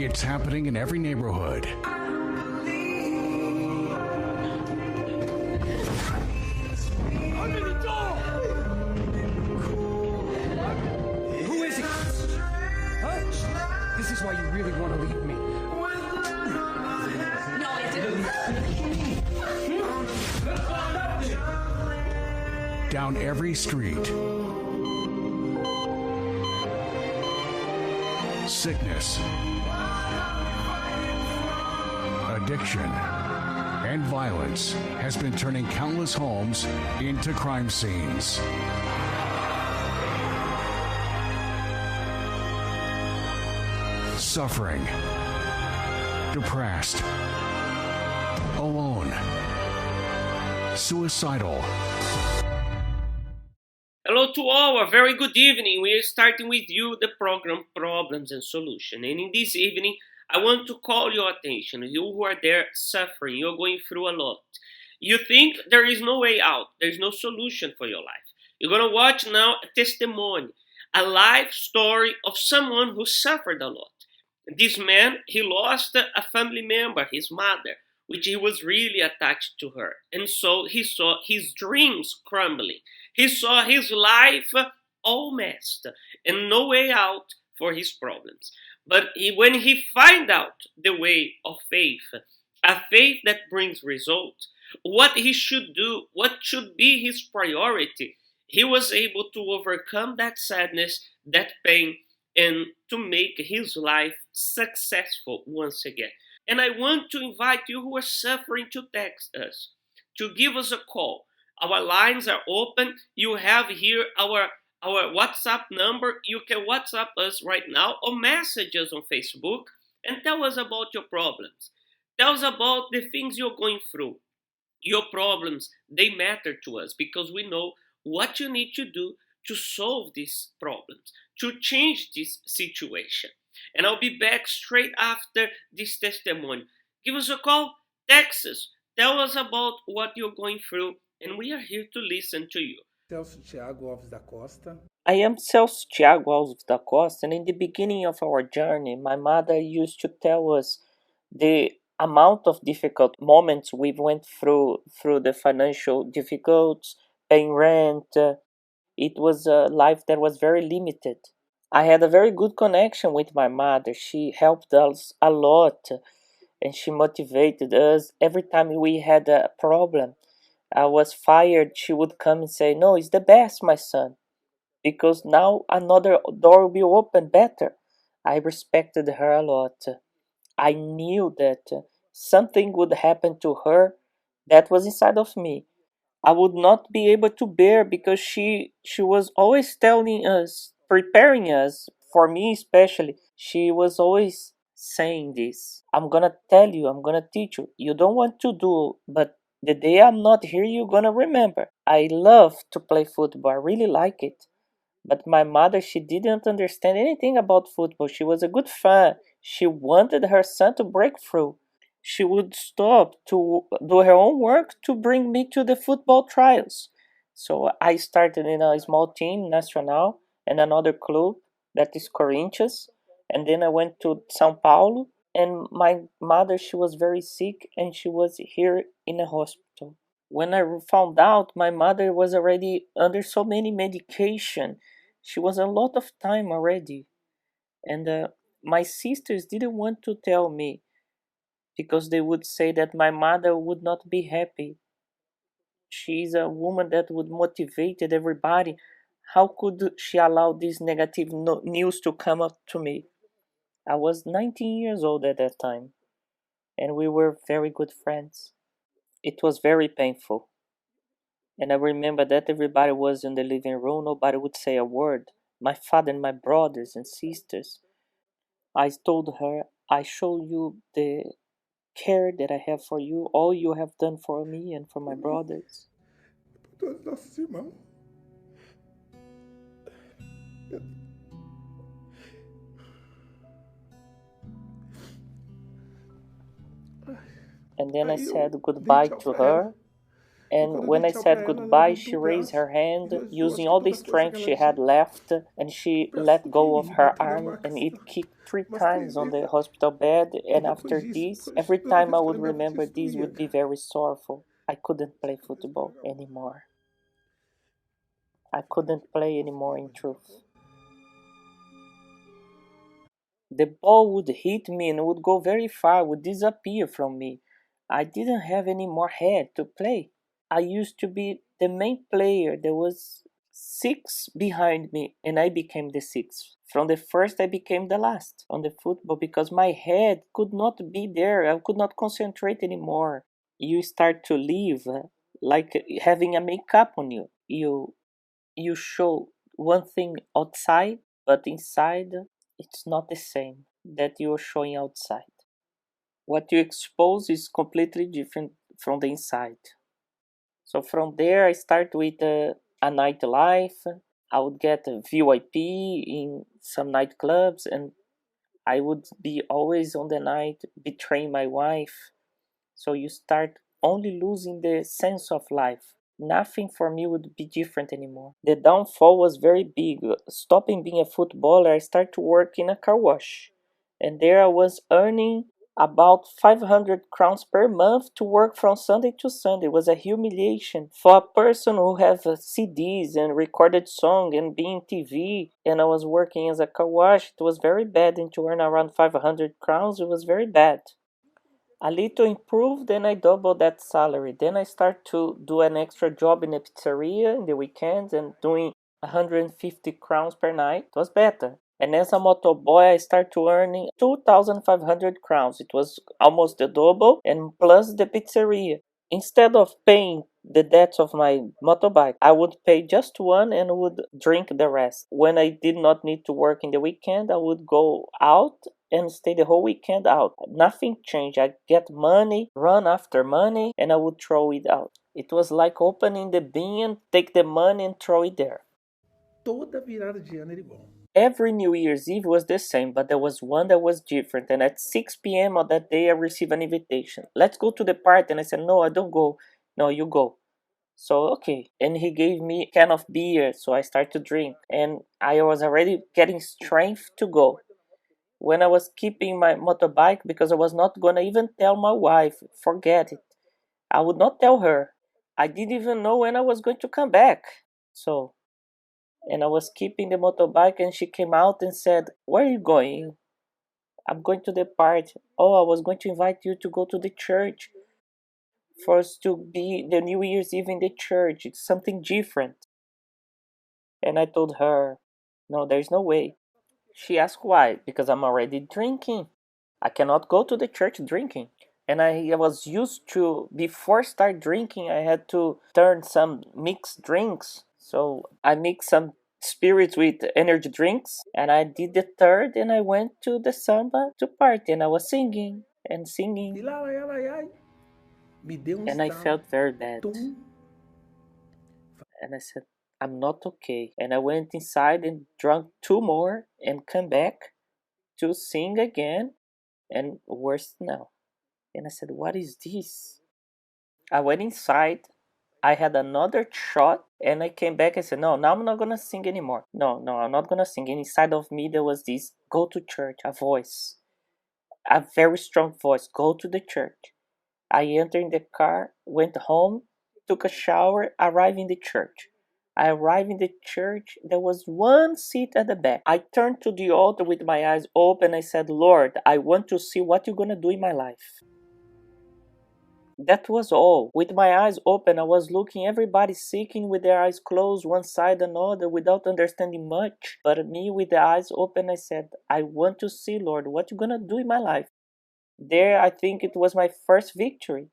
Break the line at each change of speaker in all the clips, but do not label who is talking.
It's happening in every neighborhood.
Open the door! Who is he? Huh? This is why you really want to leave me.
No, I didn't.
Down every street. Sickness. Addiction. And violence has been turning countless homes into crime scenes. Suffering. Depressed. Alone. Suicidal.
Hello to all, a very good evening. We are starting with you the program Problems and Solutions. And in this evening, I want to call your attention. You who are there suffering, you're going through a lot. You think there is no way out, there's no solution for your life. You're going to watch now a testimony, a life story of someone who suffered a lot. This man, he lost a family member, his mother, which he was really attached to her. And so he saw his dreams crumbling. He saw his life all messed and no way out for his problems. But when he found out the way of faith, a faith that brings results, what he should do, what should be his priority, he was able to overcome that sadness, that pain, and to make his life successful once again. And I want to invite you who are suffering to text us, to give us a call. Our lines are open. You have here our WhatsApp number. You can WhatsApp us right now or message us on Facebook and tell us about your problems. Tell us about the things you're going through. Your problems, they matter to us because we know what you need to do to solve these problems, to change this situation. And I'll be back straight after this testimony. Give us a call, text us, tell us about what you're going through, and we are here to listen to you.
Celso Thiago Alves da Costa.
I am Celso Thiago Alves da Costa, and in the beginning of our journey, my mother used to tell us the amount of difficult moments we went through the financial difficulties, paying rent. It was a life that was very limited. I had a very good connection with my mother. She helped us a lot, and she motivated us every time we had a problem. I was fired, she would come and say, "No, it's the best, my son, because now another door will be open better." I respected her a lot. I knew that something would happen to her that was inside of me. I would not be able to bear because she was always telling us, preparing us, for me especially. She was always saying this. "I'm gonna tell you, I'm gonna teach you. You don't want to do, but the day I'm not here, you're gonna remember." I love to play football. I really like it. But my mother, she didn't understand anything about football. She was a good fan. She wanted her son to break through. She would stop to do her own work to bring me to the football trials. So I started in a small team, Nacional, and another club that is Corinthians. And then I went to São Paulo. And my mother, she was very sick and she was here in a hospital. When I found out, my mother was already under so many medication. She was a lot of time already. And my sisters didn't want to tell me because they would say that my mother would not be happy. She's a woman that would motivate everybody. How could she allow this negative news to come up to me? I was 19 years old at that time, and we were very good friends. It was very painful. And I remember that everybody was in the living room, nobody would say a word. My father and my brothers and sisters. I told her, "I show you the care that I have for you, all you have done for me and for my brothers."
Todos nossos irmãos.
And then I said goodbye to her.
E
And
quando eu
when
dei
I
tchau pra
said
ela, ela
goodbye, she
levantou o
raised
braço
her
e
hand
olhou,
using
acho que
all the
toda a força que
strength
ela
she had
tinha.
left, and
Um
she
braço
let go of
pequenininho,
her
bateu na
arm, and
massa
it kicked three
umas três
times on
vezes.
the hospital bed.
E
And
depois
after
disso,
this,
poxa,
every
toda
time I
vez que eu
would
lembrava
remember
disso,
this
doía,
would be
cara.
very sorrowful. I couldn't play
Cabeça
football
doía muito.
anymore. I couldn't play anymore in truth. The ball would hit me and would go very far, would disappear from me. I didn't have any more head to play. I used to be the main player. There was six behind me, and I became the sixth. From the first, I became the last on the football because my head could not be there. I could not concentrate anymore. You start to live like having a makeup on you. You show one thing outside, but inside it's not the same that you're showing outside. What you expose is completely different from the inside. So from there, I start with a nightlife. I would get a VIP in some nightclubs, and I would be always on the night betraying my wife. So you start only losing the sense of life. Nothing for me would be different anymore. The downfall was very big. Stopping being a footballer, I started to work in a car wash. And there I was earning about 500 crowns per month to work from Sunday to Sunday. It was a humiliation for a person who have CDs and recorded song and being TV. And I was working as a car wash. It was very bad, and to earn around 500 crowns, it was very bad. A little improved, then I doubled that salary. Then I start to do an extra job in a pizzeria in the weekends and doing 150 crowns per night. It was better. And as a motoboy, I start to earning 2,500 crowns. It was almost the double, and plus the pizzeria. Instead of paying the debts of my motorbike, I would pay just one and would drink the rest. When I did not need to work in the weekend, I would go out and stay the whole weekend out. Nothing changed. I get money, run after money, and I would throw it out. It was like opening the bin, take the money and throw it there.
Toda virada de ano era igual.
Every New Year's Eve was the same, but there was one that was different. And at 6 p.m. on that day, I received an invitation. Let's go to the party. And I said, no, I don't go. No, you go. So, okay. And he gave me a can of beer. So I started to drink. And I was already getting strength to go. When I was keeping my motorbike, because I was not going to even tell my wife, forget it. I would not tell her. I didn't even know when I was going to come back. So, and I was keeping the motorbike, and she came out and said, where are you going? I'm going to the party. Oh, I was going to invite you to go to the church for us to be the New Year's Eve in the church. It's something different. And I told her, no, there's no way. She asked why. Because I'm already drinking. I cannot go to the church drinking. And I was used to, before start drinking, I had to turn some mixed drinks. So I mixed some spirits with energy drinks, and I did the third, and I went to the samba to party, and I was singing and
E
singing,
lá, ai, ai, ai, me deu
and I
estalo.
felt very bad.
Tum.
And I said, I'm not okay. And I went inside and drank two more and come back to sing again, and worse now. And I said, what is this? I went inside. I had another shot, and I came back and said, no, now I'm not gonna sing anymore. No, I'm not gonna sing. And inside of me, there was this go to church, a voice, a very strong voice, go to the church. I entered in the car, went home, took a shower, arrived in the church. I arrived in the church. There was one seat at the back. I turned to the altar with my eyes open. I said, Lord, I want to see what you're gonna do in my life. That was all. With my eyes open, I was looking everybody seeking with their eyes closed, one side another, without understanding much. But me, with the eyes open, I said, I want to see, Lord, what you gonna do in my life. There, I think it was my first victory.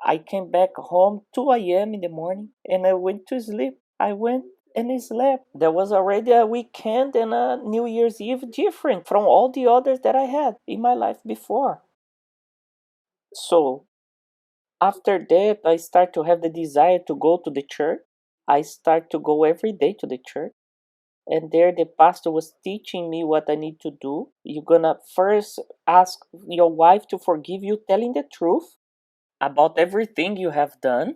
I came back home 2 a.m. in the morning, and I went to sleep. I went and I slept. There was already a weekend and a New Year's Eve different from all the others that I had in my life before. So after that, I start to have the desire to go to the church. I start to go every day to the church. And there the pastor was teaching me what I need to do. You're gonna first ask your wife to forgive you telling the truth. about everything you have done.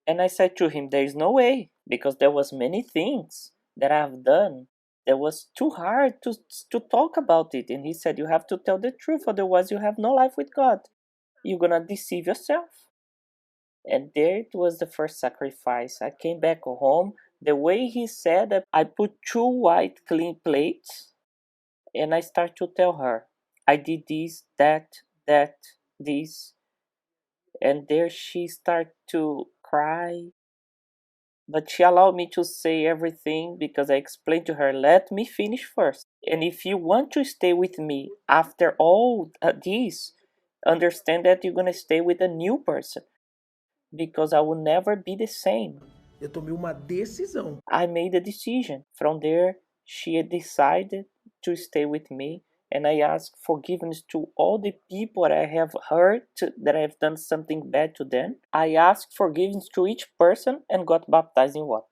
And I said to him, there is no way, because there was many things that I have done that was too hard to talk about it. And he said, you have to tell the truth, otherwise you have no life with God. You're gonna deceive yourself. And there it was the first sacrifice. I came back home. The way he said that, I put 2 white clean plates and I start to tell her, I did this, that, this. And there she started to cry. But she allowed me to say everything because I explained to her, let me finish first. And if you want to stay with me after all this, understand that you're going to stay with a new person because I will never be the same.
Eu tomei uma decisão.
I made a decision. From there, she decided to stay with me, and I asked forgiveness to all the people that I have hurt, that I have done something bad to them. I asked forgiveness to each person and got baptized in water.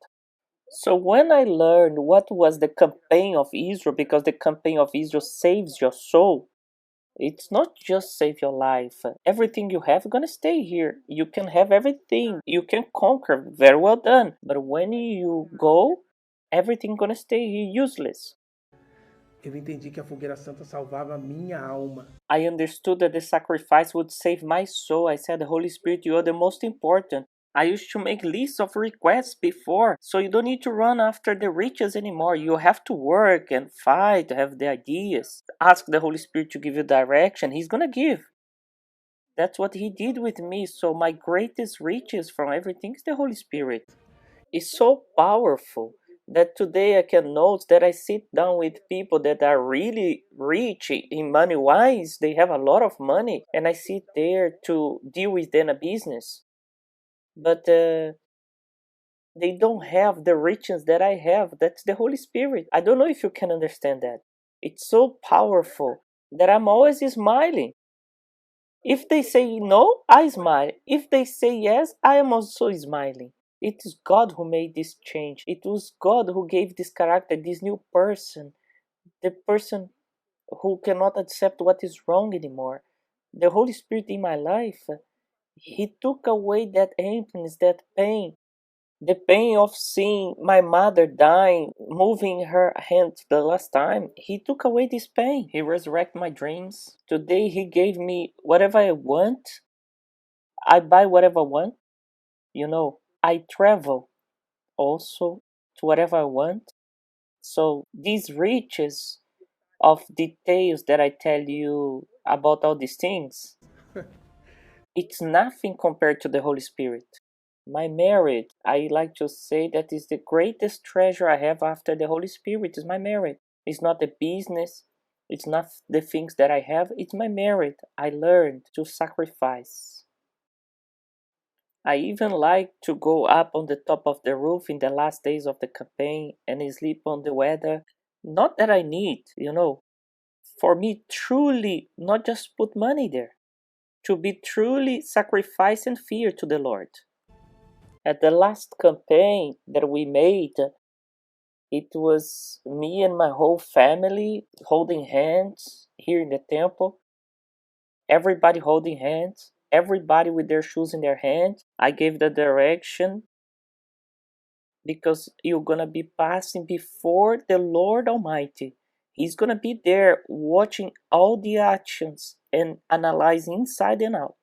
So when I learned what was the campaign of Israel, because the campaign of Israel saves your soul, it's not just save your life. Everything you have is gonna stay here. You can have everything. You can conquer. Very well done. But when you go, everything gonna stay here useless.
Eu entendi que a fogueira santa salvava a minha alma.
I understood that the sacrifice would save my soul. I said, Holy Spirit, you are the most important. I used to make lists of requests before, so you don't need to run after the riches anymore. You have to work and fight, have the ideas. Ask the Holy Spirit to give you direction. He's gonna give. That's what he did with me. So my greatest riches from everything is the Holy Spirit. It's so powerful that today I can note that I sit down with people that are really rich in money wise. They have a lot of money, and I sit there to deal with them a business. But they don't have the riches that I have. That's the Holy Spirit. I don't know if you can understand that. It's so powerful that I'm always smiling. If they say no, I smile. If they say yes, I am also smiling. It is God who made this change. It was God who gave this character, this new person, the person who cannot accept what is wrong anymore. The Holy Spirit in my life, He took away that emptiness, that pain, the pain of seeing my mother dying, moving her hand the last time. He took away this pain. He resurrected my dreams. Today He gave me whatever I want. I buy whatever I want. I travel also to whatever I want. So these riches of details that I tell you about all these things, it's nothing compared to the Holy Spirit. My marriage, I like to say that is the greatest treasure I have after the Holy Spirit is my marriage. It's not the business, it's not the things that I have, it's my marriage. I learned to sacrifice. I even like to go up on the top of the roof in the last days of the campaign and sleep on the weather. Not that I need, for me truly, not just put money there, to be truly sacrificing fear to the Lord. At the last campaign that we made, it was me and my whole family holding hands here in the temple. Everybody holding hands, everybody with their shoes in their hands. I gave the direction because you're gonna be passing before the Lord Almighty. He's gonna be there watching all the actions and analyzing inside and out.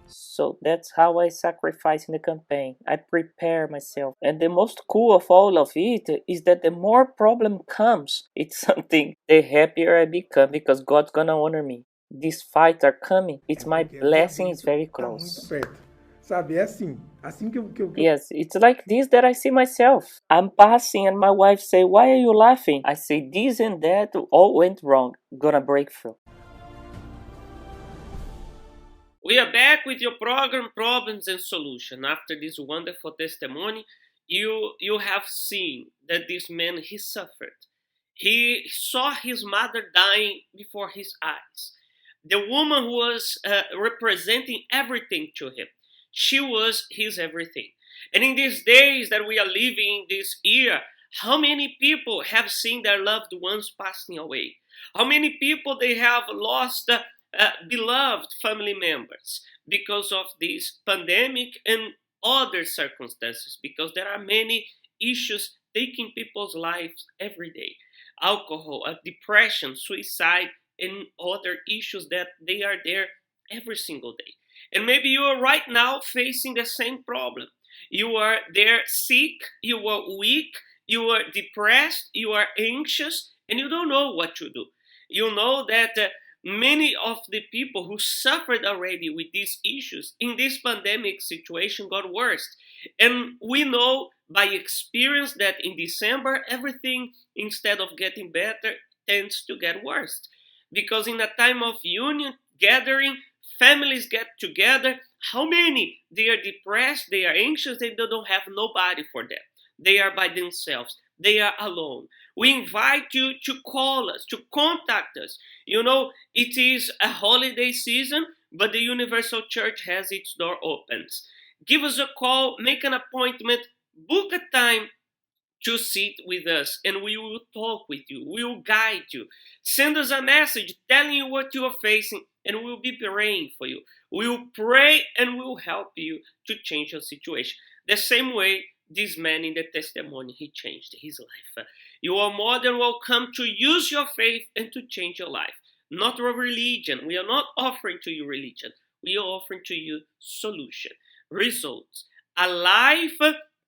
So that's how I sacrifice in the campaign. I prepare myself. And the most cool of all of it is that the more problem comes, it's something, the happier I become because God's gonna honor me. These fights are coming. It's my blessing is very close.
Tá muito perto. Sabe, é assim que eu...
Yes, it's like this that I see myself. I'm passing and my wife say, why are you laughing? I say, this and that all went wrong. Gonna break through.
We are back with your program Problems and Solution. After this wonderful testimony, you have seen that this man, he suffered. He saw his mother dying before his eyes. The woman who was representing everything to him. She was his everything. And in these days that we are living this year, how many people have seen their loved ones passing away? How many people they have lost beloved family members because of this pandemic and other circumstances, because there are many issues taking people's lives every day: alcohol, depression, suicide, and other issues that they are there every single day. And maybe you are right now facing the same problem. You are there sick, you are weak, you are depressed, you are anxious, and you don't know what to do. You know that many of the people who suffered already with these issues in this pandemic situation got worse. And we know by experience that in December, everything, instead of getting better, tends to get worse. Because in a time of union, gathering, families get together. How many? They are depressed, they are anxious, they don't have nobody for them. They are by themselves. They are alone. We invite you to call us, to contact us. You know, it is a holiday season, but the Universal Church has its door open. Give us a call, make an appointment, book a time to sit with us, and we will talk with you. We will guide you. Send us a message telling you what you are facing, and we will be praying for you. We will pray and we will help you to change your situation. The same way this man in the testimony, he changed his life. You are more than welcome to use your faith and to change your life. Not a religion. We are not offering to you religion. We are offering to you solution, results, a life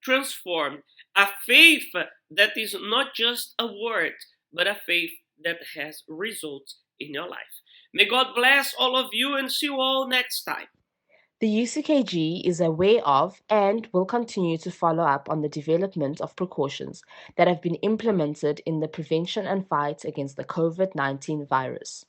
transformed, a faith that is not just a word, but a faith that has results in your life. May God bless all of you and see you all next time.
The UCKG is aware of and will continue to follow up on the development of precautions that have been implemented in the prevention and fight against the COVID-19 virus.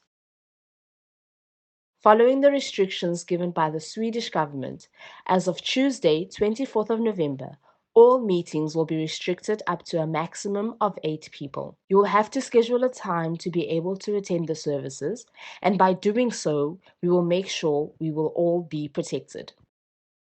Following the restrictions given by the Swedish government, as of Tuesday, 24th of November, all meetings will be restricted up to a maximum of 8 people. You will have to schedule a time to be able to attend the services, and by doing so, we will make sure we will all be protected.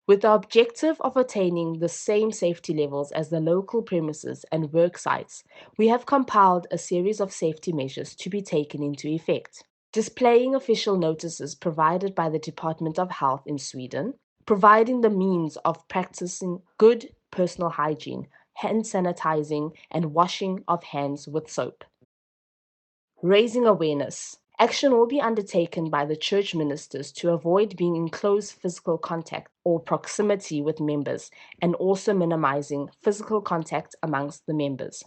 With the objective of attaining the same safety levels as the local premises and work sites, we have compiled a series of safety measures to be taken into effect. Displaying official notices provided by the Department of Health in Sweden, providing the means of practicing good personal hygiene, hand sanitizing, and washing of hands with soap. Raising awareness. Action will be undertaken by the church ministers to avoid being in close physical contact or proximity with members, and also minimizing physical contact amongst the members.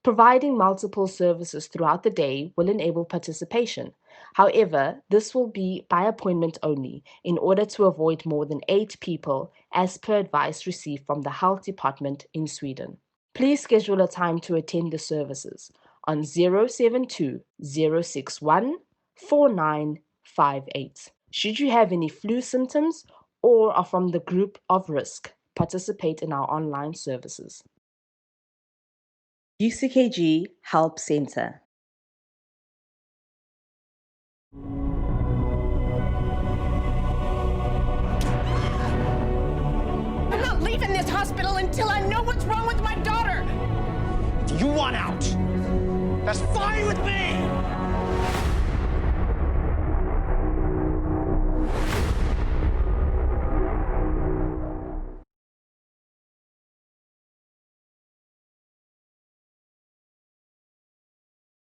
Providing multiple services throughout the day will enable participation. However, this will be by appointment only in order to avoid more than 8 people, as per advice received from the Health Department in Sweden. Please schedule a time to attend the services on 072 061 4958. Should you have any flu symptoms or are from the group of risk, participate in our online services. UCKG Help Center.
I'm not leaving this hospital until I know what's wrong with my daughter.
If you want out, that's fine with me.